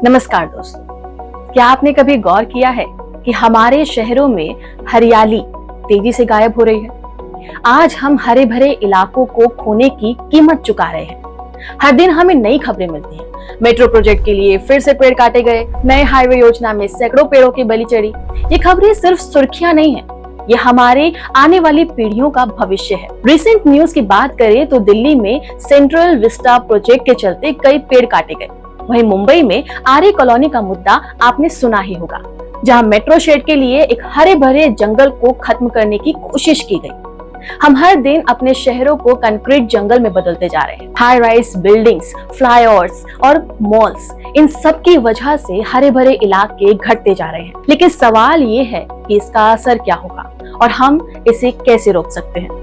नमस्कार दोस्तों, क्या आपने कभी गौर किया है कि हमारे शहरों में हरियाली तेजी से गायब हो रही है। आज हम हरे भरे इलाकों को खोने की कीमत चुका रहे हैं। हर दिन हमें नई खबरें मिलती हैं। मेट्रो प्रोजेक्ट के लिए फिर से पेड़ काटे गए, नए हाईवे योजना में सैकड़ों पेड़ों की बलि चढ़ी। ये खबरें सिर्फ सुर्खियां नहीं है, ये हमारे आने वाली पीढ़ियों का भविष्य है। रिसेंट न्यूज की बात करें तो दिल्ली में सेंट्रल विस्टा प्रोजेक्ट के चलते कई पेड़ काटे गए। वहीं मुंबई में आर्य कॉलोनी का मुद्दा आपने सुना ही होगा, जहां मेट्रो शेड के लिए एक हरे भरे जंगल को खत्म करने की कोशिश की गई। हम हर दिन अपने शहरों को कंक्रीट जंगल में बदलते जा रहे हैं। हाई राइज बिल्डिंग्स, फ्लाईओवर्स और मॉल्स, इन सब की वजह से हरे भरे इलाके घटते जा रहे हैं। लेकिन सवाल ये है कि इसका असर क्या होगा और हम इसे कैसे रोक सकते हैं।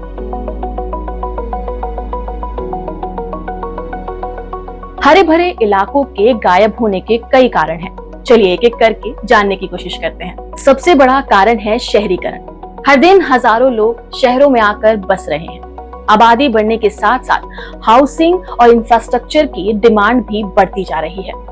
हरे भरे इलाकों के गायब होने के कई कारण हैं। चलिए एक एक करके जानने की कोशिश करते हैं। सबसे बड़ा कारण है शहरीकरण। हर दिन हजारों लोग शहरों में आकर बस रहे हैं। आबादी बढ़ने के साथ साथ हाउसिंग और इंफ्रास्ट्रक्चर की डिमांड भी बढ़ती जा रही है।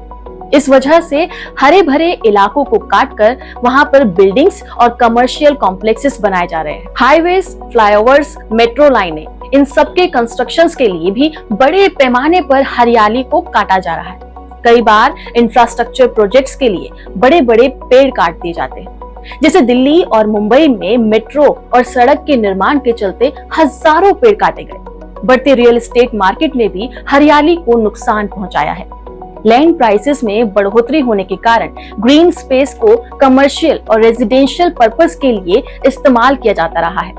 इस वजह से हरे भरे इलाकों को काटकर वहां पर बिल्डिंग्स और कमर्शियल कॉम्प्लेक्सेस बनाए जा रहे हैं। हाईवेज, फ्लाईओवर्स, मेट्रो लाइनें, इन सबके कंस्ट्रक्शंस के लिए भी बड़े पैमाने पर हरियाली को काटा जा रहा है। कई बार इंफ्रास्ट्रक्चर प्रोजेक्ट्स के लिए बड़े बड़े पेड़ काट दिए जाते हैं। जैसे दिल्ली और मुंबई में मेट्रो और सड़क के निर्माण के चलते हजारों पेड़ काटे गए। बढ़ते रियल एस्टेट मार्केट ने भी हरियाली को नुकसान पहुंचाया है। लैंड प्राइसेस में बढ़ोतरी होने के कारण ग्रीन स्पेस को कमर्शियल और रेजिडेंशियल पर्पस के लिए इस्तेमाल किया जाता रहा है।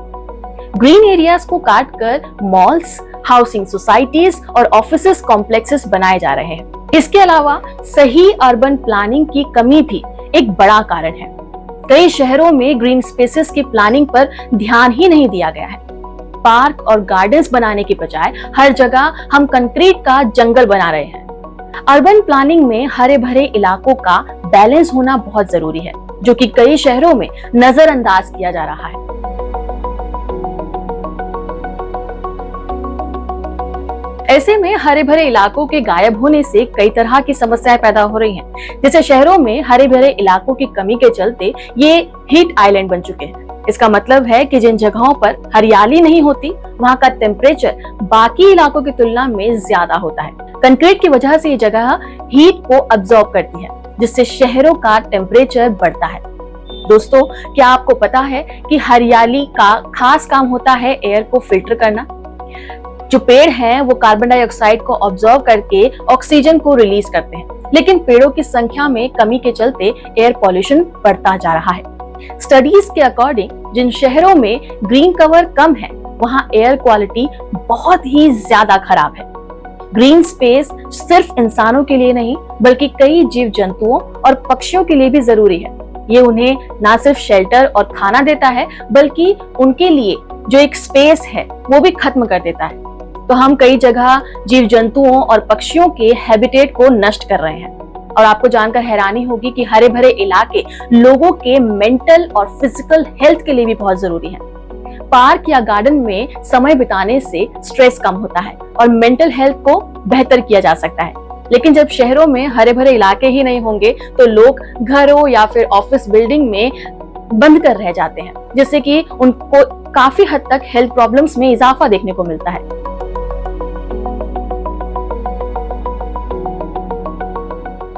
ग्रीन एरियाज को काटकर मॉल्स, हाउसिंग सोसाइटीज और ऑफिसेस कॉम्प्लेक्सेस बनाए जा रहे हैं। इसके अलावा सही अर्बन प्लानिंग की कमी भी एक बड़ा कारण है। कई शहरों में ग्रीन स्पेसेस की प्लानिंग पर ध्यान ही नहीं दिया गया है। पार्क और गार्डन्स बनाने के बजाय हर जगह हम कंक्रीट का जंगल बना रहे हैं। अर्बन प्लानिंग में हरे भरे इलाकों का बैलेंस होना बहुत जरूरी है, जो कि कई शहरों में नजरअंदाज किया जा रहा है। ऐसे में हरे भरे इलाकों के गायब होने से कई तरह की समस्याएं पैदा हो रही हैं। जैसे शहरों में हरे भरे इलाकों की कमी के चलते ये हीट आइलैंड बन चुके हैं। इसका मतलब है कि जिन जगहों पर हरियाली नहीं होती, वहां का टेम्परेचर बाकी इलाकों की तुलना में ज्यादा होता है। कंक्रीट की वजह से ये जगह हीट को अब्सॉर्ब करती है, जिससे शहरों का टेम्परेचर बढ़ता है। दोस्तों, क्या आपको पता है कि हरियाली का खास काम होता है एयर को फिल्टर करना। जो पेड़ हैं वो कार्बन डाइऑक्साइड को ऑब्जर्व करके ऑक्सीजन को रिलीज करते हैं, लेकिन पेड़ों की संख्या में कमी के चलते एयर पॉल्यूशन बढ़ता जा रहा है। स्टडीज के अकॉर्डिंग जिन शहरों में ग्रीन कवर कम है, वहां एयर क्वालिटी बहुत ही ज्यादा खराब है। ग्रीन स्पेस सिर्फ इंसानों के लिए नहीं, बल्कि कई जीव जंतुओं और पक्षियों के लिए भी जरूरी है। ये उन्हें न सिर्फ शेल्टर और खाना देता है, बल्कि उनके लिए जो एक स्पेस है वो भी खत्म कर देता है। तो हम कई जगह जीव जंतुओं और पक्षियों के हैबिटेट को नष्ट कर रहे हैं। और आपको जानकर हैरानी होगी कि हरे भरे इलाके लोगों के मेंटल और फिजिकल हेल्थ के लिए भी बहुत जरूरी है। पार्क या गार्डन में समय बिताने से स्ट्रेस कम होता है और मेंटल हेल्थ को बेहतर किया जा सकता है। लेकिन जब शहरों में हरे भरे इलाके ही नहीं होंगे, तो लोग घरों या फिर ऑफिस बिल्डिंग में बंद कर रह जाते हैं, जिससे कि उनको काफी हद तक हेल्थ प्रॉब्लम्स में इजाफा देखने को मिलता है।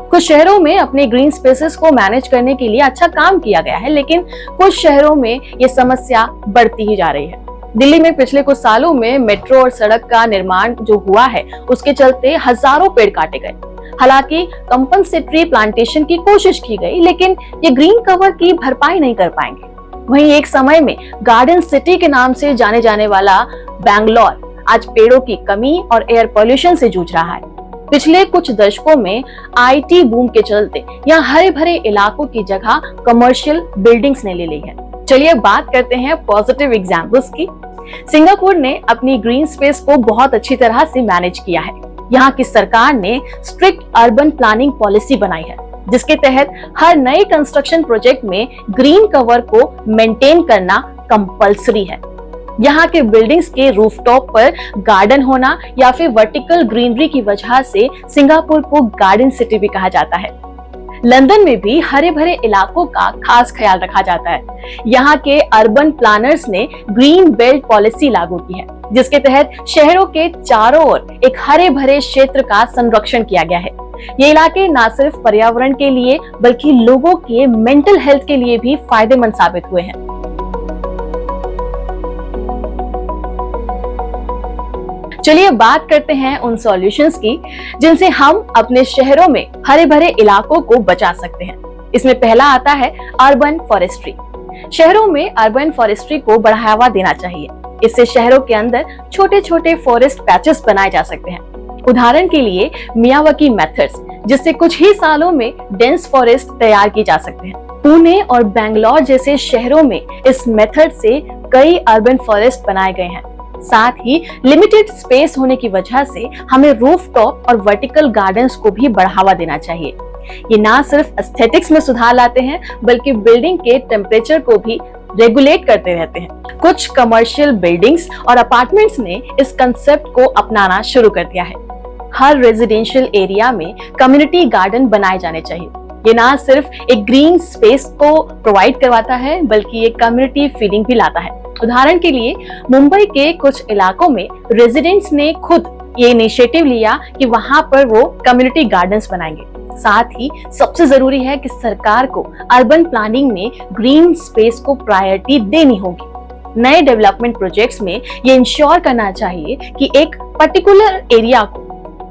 कुछ शहरों में अपने ग्रीन स्पेसेस को मैनेज करने के लिए अच्छा काम किया गया है, लेकिन कुछ शहरों में ये समस्या बढ़ती ही जा रही है। दिल्ली में पिछले कुछ सालों में मेट्रो और सड़क का निर्माण जो हुआ है, उसके चलते हजारों पेड़ काटे गए। हालांकि कंपनसेटरी प्लांटेशन की कोशिश की गई, लेकिन ये ग्रीन कवर की भरपाई नहीं कर पाएंगे। वहीं एक समय में गार्डन सिटी के नाम से जाने जाने वाला बैंगलोर आज पेड़ों की कमी और एयर पोल्यूशन से जूझ रहा है। पिछले कुछ दशकों में आईटी बूम के चलते यहाँ हरे भरे इलाकों की जगह कमर्शियल बिल्डिंग्स ने ले ली है। चलिए बात करते हैं पॉजिटिव एग्जाम्पल्स की। सिंगापुर ने अपनी ग्रीन स्पेस को बहुत अच्छी तरह से मैनेज किया है। यहाँ की सरकार ने स्ट्रिक्ट अर्बन प्लानिंग पॉलिसी बनाई है, जिसके तहत हर नए कंस्ट्रक्शन प्रोजेक्ट में ग्रीन कवर को मेंटेन करना कंपल्सरी है। यहाँ के बिल्डिंग्स के रूफटॉप पर गार्डन होना या फिर वर्टिकल ग्रीनरी की वजह से सिंगापुर को गार्डन सिटी भी कहा जाता है। लंदन में भी हरे भरे इलाकों का खास ख्याल रखा जाता है। यहाँ के अर्बन प्लानर्स ने ग्रीन बेल्ट पॉलिसी लागू की है, जिसके तहत शहरों के चारों ओर एक हरे भरे क्षेत्र का संरक्षण किया गया है। ये इलाके न सिर्फ पर्यावरण के लिए बल्कि लोगों के मेंटल हेल्थ के लिए भी फायदेमंद साबित हुए हैं। चलिए बात करते हैं उन सॉल्यूशंस की जिनसे हम अपने शहरों में हरे भरे इलाकों को बचा सकते हैं। इसमें पहला आता है अर्बन फॉरेस्ट्री। शहरों में अर्बन फॉरेस्ट्री को बढ़ावा देना चाहिए। इससे शहरों के अंदर छोटे छोटे फॉरेस्ट पैचेस बनाए जा सकते हैं। उदाहरण के लिए मियावाकी मेथड्स, जिससे कुछ ही सालों में डेंस फॉरेस्ट तैयार की जा सकते हैं। पुणे और बेंगलोर जैसे शहरों में इस मेथड से कई अर्बन फॉरेस्ट बनाए गए हैं। साथ ही लिमिटेड स्पेस होने की वजह से हमें रूफटॉप और वर्टिकल गार्डन्स को भी बढ़ावा देना चाहिए। ये ना सिर्फ एस्थेटिक्स में सुधार लाते हैं बल्कि बिल्डिंग के टेम्परेचर को भी रेगुलेट करते रहते हैं। कुछ कमर्शियल बिल्डिंग्स और अपार्टमेंट्स ने इस कंसेप्ट को अपनाना शुरू कर दिया है। हर रेजिडेंशियल एरिया में कम्युनिटी गार्डन बनाए जाने चाहिए। ये ना सिर्फ एक ग्रीन स्पेस को प्रोवाइड करवाता है बल्कि ये कम्युनिटी फीलिंग भी लाता है। उदाहरण के लिए मुंबई के कुछ इलाकों में रेजिडेंट्स ने खुद ये इनिशिएटिव लिया कि वहां पर वो कम्युनिटी गार्डन्स बनाएंगे। साथ ही सबसे जरूरी है कि सरकार को अर्बन प्लानिंग में ग्रीन स्पेस को प्रायोरिटी देनी होगी। नए डेवलपमेंट प्रोजेक्ट्स में ये इंश्योर करना चाहिए कि एक पर्टिकुलर एरिया को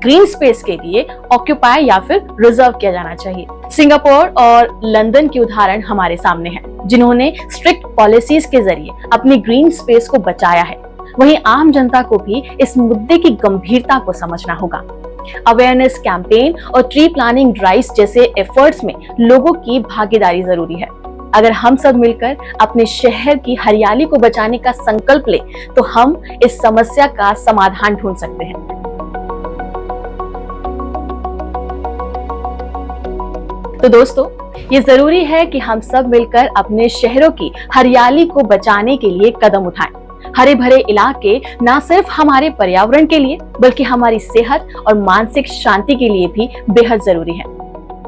ग्रीन स्पेस के लिए ऑक्यूपाई या फिर रिजर्व किया जाना चाहिए। सिंगापुर और लंदन के उदाहरण हमारे सामने हैं, जिन्होंने स्ट्रिक्ट पॉलिसीज के जरिए अपनी ग्रीन स्पेस को बचाया है। वहीं आम जनता को भी इस मुद्दे की गंभीरता को समझना होगा। अवेयरनेस कैंपेन और ट्री प्लानिंग ड्राइव्स जैसे एफर्ट्स में लोगों की भागीदारी जरूरी है। अगर हम सब मिलकर अपने शहर की हरियाली को बचाने का संकल्प लें तो हम इस समस्या का समाधान ढूंढ सकते हैं। तो दोस्तों, ये जरूरी है कि हम सब मिलकर अपने शहरों की हरियाली को बचाने के लिए कदम उठाएं। हरे भरे इलाके न सिर्फ हमारे पर्यावरण के लिए बल्कि हमारी सेहत और मानसिक शांति के लिए भी बेहद जरूरी है।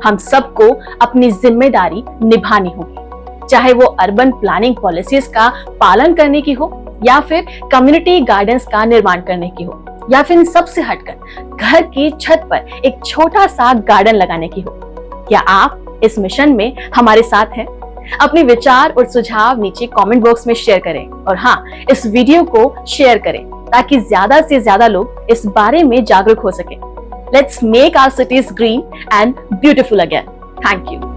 हम सबको अपनी जिम्मेदारी निभानी होगी, चाहे वो अर्बन प्लानिंग पॉलिसीज का पालन करने की हो या फिर कम्युनिटी गार्डन्स का निर्माण करने की हो या फिर इन सबसे हटकर घर की छत पर एक छोटा सा गार्डन लगाने की हो। क्या आप इस मिशन में हमारे साथ हैं? अपने विचार और सुझाव नीचे कमेंट बॉक्स में शेयर करें और हाँ, इस वीडियो को शेयर करें ताकि ज्यादा से ज्यादा लोग इस बारे में जागरूक हो सकें। Let's make our cities green and beautiful again. Thank you.